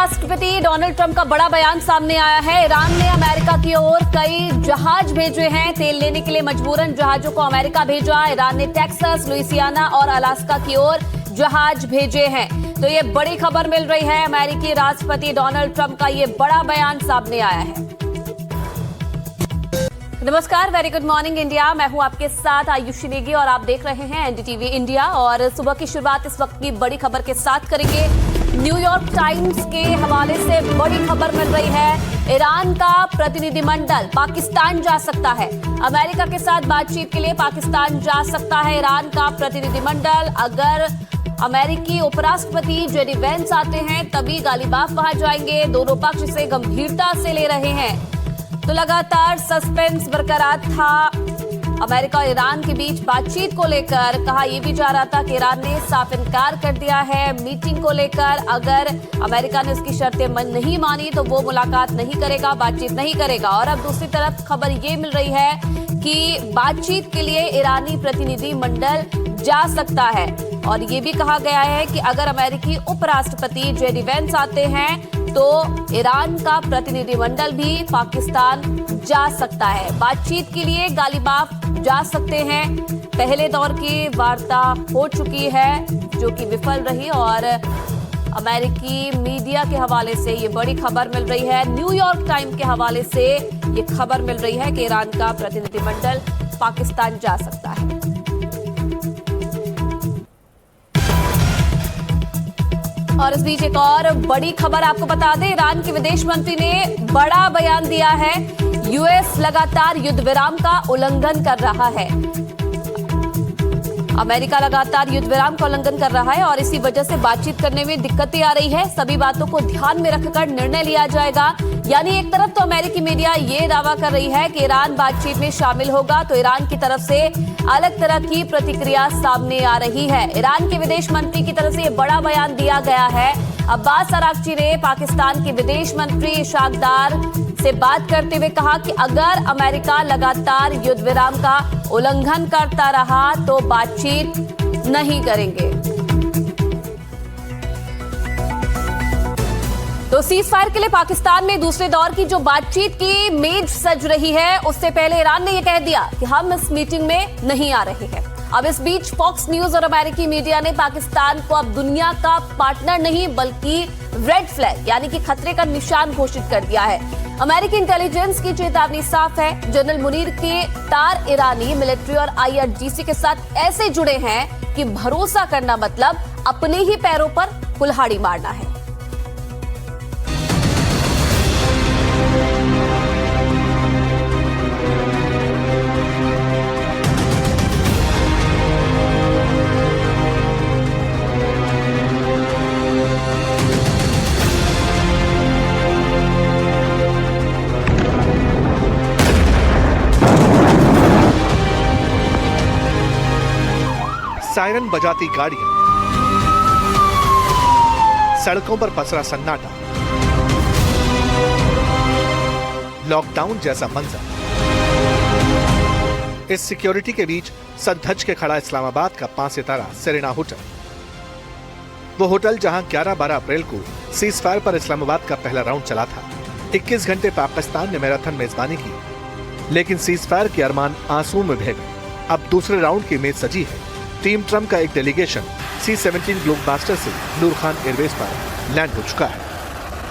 उपराष्ट्रपति Donald Trump का बड़ा बयान सामने आया है। ईरान ने अमेरिका की ओर कई जहाज भेजे हैं। तेल लेने के लिए मजबूरन जहाजों को अमेरिका भेजा। ईरान ने टेक्सास, लुइसियाना और अलास्का की ओर जहाज भेजे हैं। तो ये बड़ी खबर मिल रही है। अमेरिकी राष्ट्रपति डोनाल्ड ट्रंप का ये बड़ा बयान सामने आया है। नमस्कार, वेरी गुड मॉर्निंग इंडिया। मैं हूं आपके साथ आयुषी नेगी और आप देख रहे हैं एनडीटीवी इंडिया। और सुबह की शुरुआत इस वक्त की बड़ी खबर के साथ करेंगे। न्यूयॉर्क टाइम्स के हवाले से बड़ी खबर मिल रही है। ईरान का प्रतिनिधिमंडल पाकिस्तान जा सकता है। अमेरिका के साथ बातचीत के लिए पाकिस्तान जा सकता है ईरान का प्रतिनिधिमंडल। अगर अमेरिकी उपराष्ट्रपति जेडी वेंस आते हैं तभी गालिबाफ वहां जाएंगे। दोनों पक्ष इसे गंभीरता से ले रहे हैं। तो लगातार सस्पेंस बरकरार था अमेरिका और ईरान के बीच बातचीत को लेकर। कहा यह भी जा रहा था कि ईरान ने साफ इनकार कर दिया है मीटिंग को लेकर। अगर अमेरिका ने उसकी शर्तें नहीं मानी तो वो मुलाकात नहीं करेगा, बातचीत नहीं करेगा। और अब दूसरी तरफ खबर ये मिल रही है कि बातचीत के लिए ईरानी प्रतिनिधि मंडल जा सकता है। और ये भी कहा गया है कि अगर अमेरिकी उपराष्ट्रपति जेडी वेंस आते हैं तो ईरान का प्रतिनिधिमंडल भी पाकिस्तान जा सकता है। बातचीत के लिए गालिबाफ जा सकते हैं। पहले दौर की वार्ता हो चुकी है जो कि विफल रही। और अमेरिकी मीडिया के हवाले से ये बड़ी खबर मिल रही है। न्यूयॉर्क टाइम्स के हवाले से ये खबर मिल रही है कि ईरान का प्रतिनिधिमंडल पाकिस्तान जा सकता है। और इस बीच एक और बड़ी खबर आपको बता दें। ईरान के विदेश मंत्री ने बड़ा बयान दिया है। यूएस लगातार युद्ध विराम का उल्लंघन कर रहा है। अमेरिका लगातार युद्ध विराम का उल्लंघन कर रहा है और इसी वजह से बातचीत करने में दिक्कतें आ रही है। सभी बातों को ध्यान में रखकर निर्णय लिया जाएगा। यानी एक तरफ तो अमेरिकी मीडिया ये दावा कर रही है कि ईरान बातचीत में शामिल होगा, तो ईरान की तरफ से अलग तरह की प्रतिक्रिया सामने आ रही है। ईरान के विदेश मंत्री की तरफ से ये बड़ा बयान दिया गया है। अब्बास अरागची ने पाकिस्तान के विदेश मंत्री इशाक डार से बात करते हुए कहा कि अगर अमेरिका लगातार युद्ध विराम का उल्लंघन करता रहा तो बातचीत नहीं करेंगे। तो सीज फायर के लिए पाकिस्तान में दूसरे दौर की जो बातचीत की मेज सज रही है, उससे पहले ईरान ने यह कह दिया कि हम इस मीटिंग में नहीं आ रहे हैं। अब इस बीच फॉक्स न्यूज और अमेरिकी मीडिया ने पाकिस्तान को अब दुनिया का पार्टनर नहीं बल्कि रेड फ्लैग यानी कि खतरे का निशान घोषित कर दिया है। अमेरिकी इंटेलिजेंस की चेतावनी साफ है। जनरल मुनीर के तार ईरानी मिलिट्री और आईआरजीसी के साथ ऐसे जुड़े हैं कि भरोसा करना मतलब अपने ही पैरों पर कुल्हाड़ी मारना है। सायरन बजाती गाड़ियां, सड़कों पर पसरा सन्नाटा, लॉकडाउन जैसा मंजर। इस सिक्योरिटी के बीच सज-धज के खड़ा इस्लामाबाद का 5 सितारा सेरेना होटल। वो होटल जहां 11-12 अप्रैल को सीज फायर पर इस्लामाबाद का पहला राउंड चला था। 21 घंटे पाकिस्तान ने मैराथन मेजबानी की, लेकिन सीज फायर के अरमान आंसू में बह गए। अब दूसरे राउंड की मेज सजी है। टीम ट्रंप का एक डेलीगेशन C-17 ग्लोबमास्टर से नूर खान एयरबेस पर लैंड हो चुका है।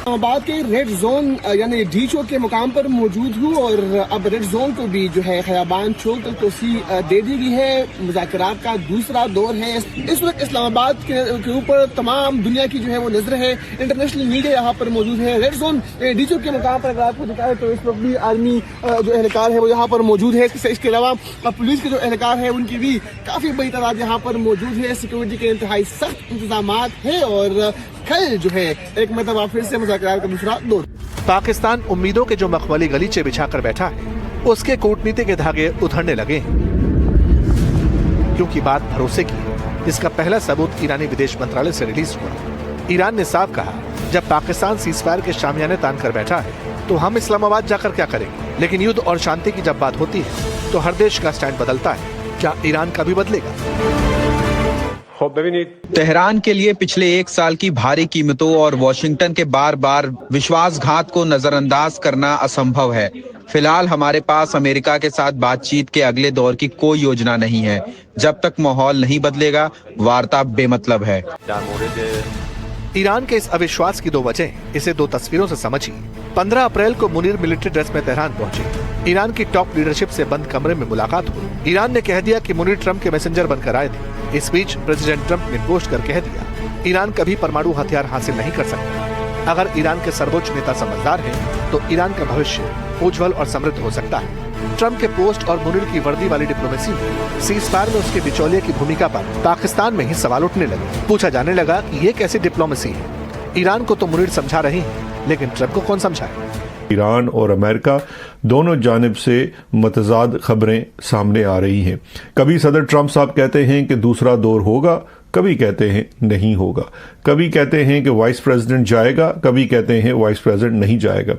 इस्लामाबाद के रेड जोन यानी डी चौक के मुकाम पर मौजूद हूँ और अब रेड जोन को भी जो है खयाबान चौक तक तोसी दे दी गई है। मुज़ाकरात का दूसरा दौर है। इस वक्त इस्लामाबाद के ऊपर तमाम दुनिया की जो है वो नजर है। इंटरनेशनल मीडिया यहाँ पर मौजूद है। रेड जोन डी चौक के मुकाम पर अगर आपको दिखाए तो इस वक्त भी आर्मी जो एहलकार है वो यहाँ पर मौजूद है। इसके अलावा पुलिस के जो एहलकार है उनकी भी काफी बड़ी तादाद यहाँ पर मौजूद है। सिक्योरिटी के इंतहाई सख्त इंतजाम है और कल जो है एक मरतबा फिर से मुज़ाकरात का दूसरा दौर। पाकिस्तान उम्मीदों के जो मखमली गलीचे बिछाकर बैठा है उसके कूटनीति के धागे उधड़ने लगे हैं, क्योंकि बात भरोसे की है। इसका पहला सबूत ईरानी विदेश मंत्रालय से रिलीज हुआ। ईरान ने साफ कहा, जब पाकिस्तान सीजफायर के शामियाने तान कर बैठा है तो हम इस्लामाबाद जाकर क्या करेंगे। लेकिन युद्ध और शांति की जब बात होती है तो हर देश का स्टैंड बदलता है। क्या ईरान का भी बदलेगा? तेहरान के लिए पिछले 1 साल की भारी कीमतों और वॉशिंगटन के बार बार विश्वासघात को नजरअंदाज करना असंभव है। फिलहाल हमारे पास अमेरिका के साथ बातचीत के अगले दौर की कोई योजना नहीं है। जब तक माहौल नहीं बदलेगा, वार्ता बेमतलब है। ईरान के इस अविश्वास की 2 वजह इसे 2 तस्वीरों से समझिए। 15 अप्रैल को मुनीर मिलिट्री ड्रेस में तेहरान पहुंचे। ईरान की टॉप लीडरशिप से बंद कमरे में मुलाकात हुई। ईरान ने कह दिया कि मुनीर ट्रंप के मैसेंजर बनकर आए थे। इस बीच प्रेसिडेंट ट्रंप ने पोस्ट कर कह दिया, ईरान कभी परमाणु हथियार हासिल नहीं कर सकता। अगर ईरान के सर्वोच्च नेता समझदार हैं, तो ईरान का भविष्य उज्जवल और समृद्ध हो सकता है। ट्रंप के पोस्ट और मुनीर की वर्दी वाली डिप्लोमेसी में सीज़फायर में उसके बिचौलिए की भूमिका पर पाकिस्तान में ही सवाल उठने लगे। पूछा जाने लगा कि ये कैसी डिप्लोमेसी है। ईरान को तो मुनीर समझा रही है, लेकिन ट्रंप को कौन समझाए। ईरान और अमेरिका दोनों जानिब से मतजाद खबरें सामने आ रही हैं। कभी सदर ट्रंप साहब कहते हैं कि दूसरा दौर होगा, कभी कहते हैं नहीं होगा। कभी कहते हैं कि वाइस प्रेसिडेंट जाएगा, कभी कहते हैं वाइस प्रेसिडेंट नहीं जाएगा।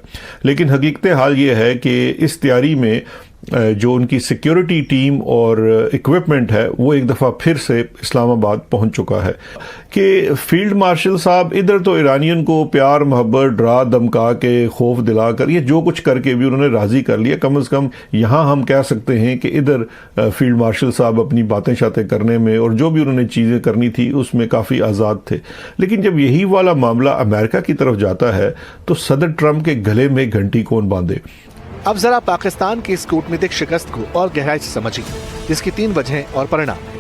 लेकिन हकीकत हाल ये है कि इस तैयारी में जो उनकी सिक्योरिटी टीम और इक्विपमेंट है, वो एक दफ़ा फिर से इस्लामाबाद पहुंच चुका है कि फील्ड मार्शल साहब इधर तो ईरानियन को प्यार मोहब्बत डरा धमका के खौफ दिलाकर ये जो कुछ करके भी उन्होंने राज़ी कर लिया। कम से कम यहाँ हम कह सकते हैं कि इधर फील्ड मार्शल साहब अपनी बातें शातें करने में और जो भी उन्होंने चीज़ें करनी थी उसमें काफ़ी आज़ाद थे। लेकिन जब यही वाला मामला अमेरिका की तरफ जाता है तो सदर ट्रंप के गले में घंटी कौन बांधे। अब जरा पाकिस्तान की इस कूटनीतिक शिकस्त को और गहराई से समझिए, जिसकी 3 वजह और परिणाम है।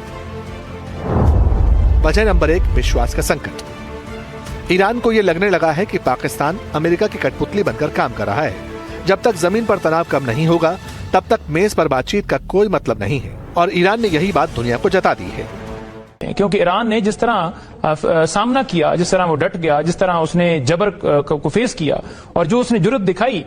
वजह नंबर 1, विश्वास का संकट। ईरान को यह लगने लगा है कि पाकिस्तान अमेरिका की कठपुतली बनकर काम कर रहा है। जब तक जमीन पर तनाव कम नहीं होगा, तब तक मेज पर बातचीत का कोई मतलब नहीं है, और ईरान ने यही बात दुनिया को जता दी है। क्योंकि ईरान ने जिस तरह सामना किया, जिस तरह वो डट गया, जिस तरह उसने जबर को फेस किया और जो उसने जुर्रत दिखाई,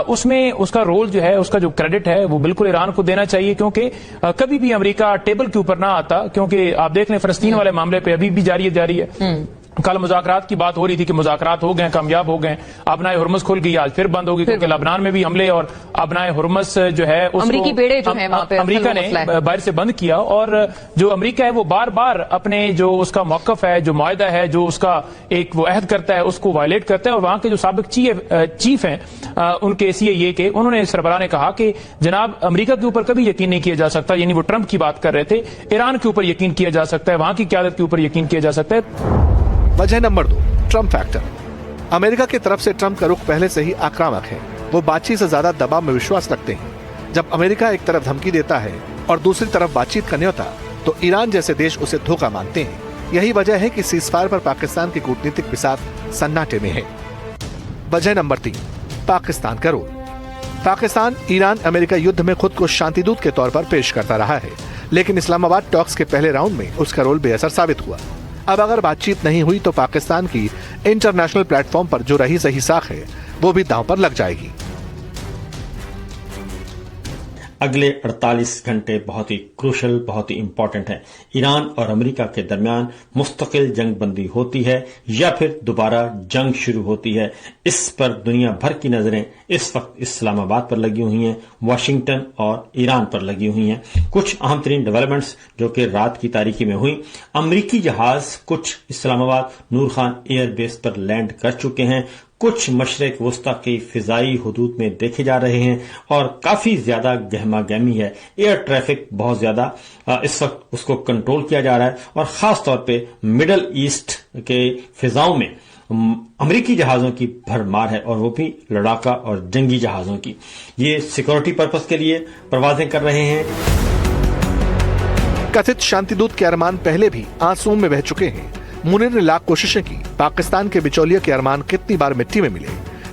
उसमें उसका रोल जो है, उसका जो क्रेडिट है, वो बिल्कुल ईरान को देना चाहिए। क्योंकि कभी भी अमेरिका टेबल के ऊपर ना आता, क्योंकि आप देख लें फलस्तीन वाले मामले पे अभी भी जारी है। कल मुज़ाकरात की बात हो रही थी कि मुज़ाकरात हो गए, कामयाब हो गए, अबनाए हुर्मुज़ खुल गई, आज फिर बंद होगी क्योंकि लबनान में भी हमले और अबनाए हुर्मुज़ जो है अमरीकी बेड़े जो है वहां पे अमरीका ने बाहर से बंद किया। और जो अमरीका है वो बार बार अपने जो उसका मौक़िफ़ है, जो मुआहदा है, जो उसका एक वो अहद करता है, उसको वायलेट करता है। और वहां के जो साबिक चीफ हैं उनके CIA के, उन्होंने सरबराह ने कहा कि जनाब अमरीका के ऊपर कभी यकीन नहीं किया जा सकता, यानी वो ट्रंप की बात कर रहे थे, ईरान के ऊपर यकीन किया जा सकता है, वहां की क़यादत के ऊपर यकीन किया जा सकता है। वजह नंबर 2, ट्रंप फैक्टर। अमेरिका की तरफ से ट्रंप का रुख पहले से ही आक्रामक है। वो बातचीत से ज्यादा दबाव में विश्वास रखते हैं। जब अमेरिका एक तरफ धमकी देता है और दूसरी तरफ बातचीत का न्योता, तो ईरान जैसे देश उसे धोखा मानते हैं। यही वजह है कि सीज़फायर पर पाकिस्तान की कूटनीतिक बिसात सन्नाटे में है। वजह नंबर 3, पाकिस्तान का रोल। पाकिस्तान ईरान अमेरिका युद्ध में खुद को शांतिदूत के तौर पर पेश करता रहा है, लेकिन इस्लामाबाद टॉक्स के पहले राउंड में उसका रोल बेअसर साबित हुआ। अब अगर बातचीत नहीं हुई तो पाकिस्तान की इंटरनेशनल प्लेटफॉर्म पर जो रही सही साख है, वो भी दांव पर लग जाएगी। अगले 48 घंटे बहुत ही क्रूशल, बहुत ही इंपॉर्टेंट हैं। ईरान और अमेरिका के दरमियान मुस्तकिल जंग बंदी होती है या फिर दोबारा जंग शुरू होती है, इस पर दुनिया भर की नजरें इस वक्त इस्लामाबाद पर लगी हुई हैं, वाशिंगटन और ईरान पर लगी हुई हैं। कुछ अहम तरीन डेवलपमेंट्स जो कि रात की तारीकी में हुई, अमरीकी जहाज कुछ इस्लामाबाद नूर खान एयरबेस पर लैंड कर चुके हैं, कुछ मशरिक वस्ता की फिजाई हुदूद में देखे जा रहे हैं और काफी ज्यादा गहमा गहमी है। एयर ट्रैफिक बहुत ज्यादा इस वक्त उसको कंट्रोल किया जा रहा है और खास तौर पे मिडल ईस्ट के फिजाओं में अमरीकी जहाजों की भरमार है और वो भी लड़ाका और जंगी जहाजों की। ये सिक्योरिटी पर्पस के लिए परवाजें कर रहे हैं। कथित शांतिदूत के अरमान पहले भी आंसुओं में बह चुके हैं। मुनीर ने लाख कोशिशें की, पाकिस्तान के बिचौलिए के अरमान कितनी बार मिट्टी में मिले,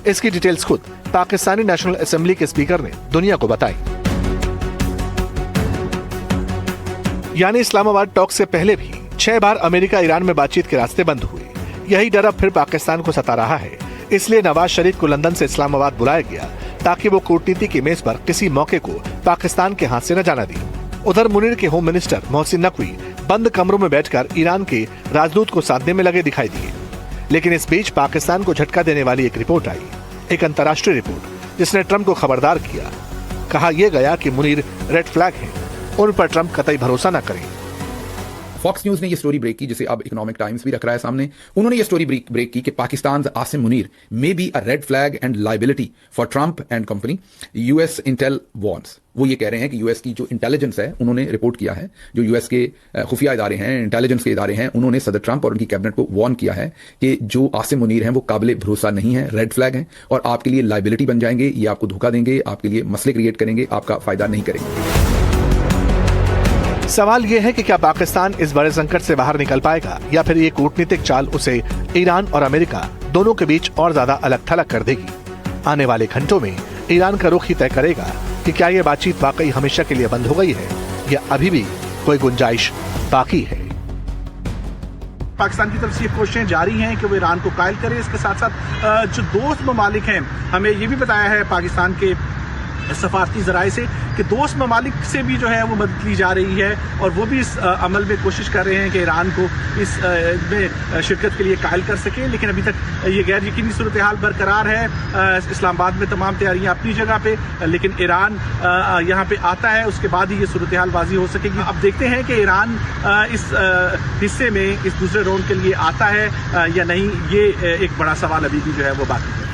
इसकी डिटेल्स खुद पाकिस्तानी नेशनल असेंबली के स्पीकर ने दुनिया को बताई। यानी इस्लामाबाद टॉक से पहले भी 6 बार अमेरिका ईरान में बातचीत के रास्ते बंद हुए। यही डर अब फिर पाकिस्तान को सता रहा है। इसलिए नवाज शरीफ को लंदन से इस्लामाबाद बुलाया गया ताकि वो कूटनीति की मेज पर किसी मौके को पाकिस्तान के हाथ से न जाना दे। उधर मुनीर के होम मिनिस्टर मोहसिन नकवी बंद कमरों में बैठकर ईरान के राजदूत को साधने में लगे दिखाई दिए। लेकिन इस बीच पाकिस्तान को झटका देने वाली एक रिपोर्ट आई, एक अंतर्राष्ट्रीय रिपोर्ट जिसने ट्रंप को खबरदार किया। कहा यह गया कि मुनीर रेड फ्लैग हैं, उन पर ट्रंप कतई भरोसा न करें। फॉक्स न्यूज ने ये स्टोरी ब्रेक की, जिसे अब इकोनॉमिक टाइम्स भी रख रहा है सामने। उन्होंने ये स्टोरी ब्रेक की कि Pakistan Asim Munir may be a red flag and liability for Trump and company, US Intel warns. वो ये कह रहे हैं कि यूएस की जो इंटेलिजेंस है, उन्होंने रिपोर्ट किया है, जो यूएस के खुफिया इदारे हैं, इंटेलिजेंस के इदारे हैं, उन्होंने सदर ट्रंप और उनकी कैबिनेट को वार्न किया है कि जो आसिम मुनीर हैं वो काबिल भरोसा नहीं है, रेड फ्लैग हैं और आपके लिए लाइबिलिटी बन जाएंगे, ये आपको धोखा देंगे, आपके लिए मसले क्रिएट करेंगे, आपका फायदा नहीं करेंगे। सवाल यह है कि क्या पाकिस्तान इस बड़े संकट से बाहर निकल पाएगा या फिर ये कूटनीतिक चाल उसे ईरान और अमेरिका दोनों के बीच और ज्यादा अलग थलग कर देगी। आने वाले घंटों में ईरान का रुख ही तय करेगा कि क्या ये बातचीत वाकई हमेशा के लिए बंद हो गई है या अभी भी कोई गुंजाइश बाकी है। पाकिस्तान की तरफ से ये कोशिशें जारी हैं कि वो ईरान को कायल करे। इसके साथ साथ जो दोस्त ममालिक हैं, हमें ये भी बताया है पाकिस्तान के सफारती जराए से कि दोस्त ममालिक से भी जो है वो मदद ली जा रही है और वो भी इस अमल में कोशिश कर रहे हैं कि ईरान को इस में शिरकत के लिए कायल कर सके। लेकिन अभी तक ये गैर यकीनी सूरत हाल बरकरार है। इस्लामाबाद में तमाम तैयारियां अपनी जगह पे, लेकिन ईरान यहाँ पे आता है, उसके बाद ही ये सूरत हाल वाजी हो सकेगी। अब देखते हैं कि ईरान इस हिस्से में इस दूसरे राउंड के लिए आता है या नहीं। ये एक बड़ा सवाल अभी भी जो है वो बाकी है।